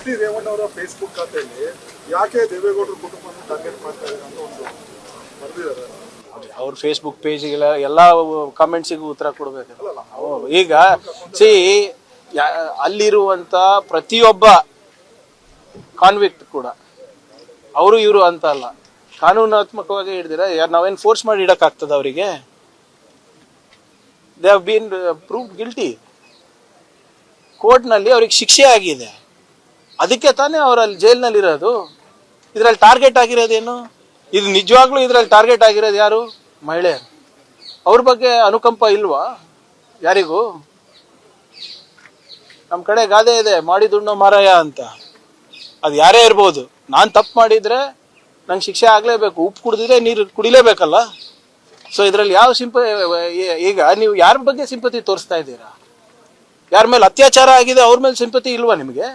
D Revanna ಅವರ Facebook ಖಾತೆಯಲ್ಲಿ ಯಾಕೆ ದೇವೇಗೌಡರ ಕುಟುಂಬವನ್ನು ಟಾರ್ಗೆಟ್ ಮಾಡ್ತಾ ಇದ್ದಾರೆ ಅಂತ ಒಂದು ಬರೆದಿದ್ದಾರೆ. ಅವ್ರ ಫೇಸ್ಬುಕ್ ಪೇಜಿಗೆಲ್ಲ ಎಲ್ಲ ಕಮೆಂಟ್ಸಿಗೂ ಉತ್ತರ ಕೊಡ್ಬೇಕು. ಈಗ ಅಲ್ಲಿರುವಂತ ಪ್ರತಿಯೊಬ್ಬ ಕಾನ್ವಿಕ್ಟ್ ಕೂಡ ಅವರು ಇವರು ಅಂತ ಅಲ್ಲ, ಕಾನೂನಾತ್ಮಕವಾಗಿ ಹಿಡಿದಿರ ನಾವೇನು ಫೋರ್ಸ್ ಮಾಡಿ ಇಡಕ್ಕಾಗ್ತದ ಅವರಿಗೆ? They have been proved guilty. ಕೋರ್ಟ್ನಲ್ಲಿ ಅವ್ರಿಗೆ ಶಿಕ್ಷೆ ಆಗಿದೆ, ಅದಕ್ಕೆ ತಾನೇ ಅವರಲ್ಲಿ ಜೈಲ್ನಲ್ಲಿ ಇರೋದು. ಇದ್ರಲ್ಲಿ ಟಾರ್ಗೆಟ್ ಆಗಿರೋದೇನು? ಇದು ನಿಜವಾಗ್ಲೂ ಇದ್ರಲ್ಲಿ ಟಾರ್ಗೆಟ್ ಆಗಿರೋದು ಯಾರು? ಮಹಿಳೆಯರು. ಅವ್ರ ಬಗ್ಗೆ ಅನುಕಂಪ ಇಲ್ವಾ ಯಾರಿಗೂ? ನಮ್ಮ ಕಡೆ ಗಾದೆ ಇದೆ, ಮಾಡಿದುಣ್ಣೋ ಮಾರಾಯ ಅಂತ. ಅದು ಯಾರೇ ಇರ್ಬೋದು, ನಾನು ತಪ್ಪು ಮಾಡಿದ್ರೆ ನಂಗೆ ಶಿಕ್ಷೆ ಆಗಲೇಬೇಕು, ಉಪ್ಪು ಕುಡಿದ್ರೆ ನೀರು ಕುಡಿಲೇಬೇಕಲ್ಲ. ಸೊ ಇದರಲ್ಲಿ ಯಾವ ಈಗ ನೀವು ಯಾರ ಬಗ್ಗೆ ಸಿಂಪತಿ ತೋರಿಸ್ತಾ ಇದ್ದೀರಾ? ಯಾರ ಮೇಲೆ ಅತ್ಯಾಚಾರ ಆಗಿದೆ ಅವ್ರ ಮೇಲೆ ಸಿಂಪತಿ ಇಲ್ವಾ ನಿಮಗೆ?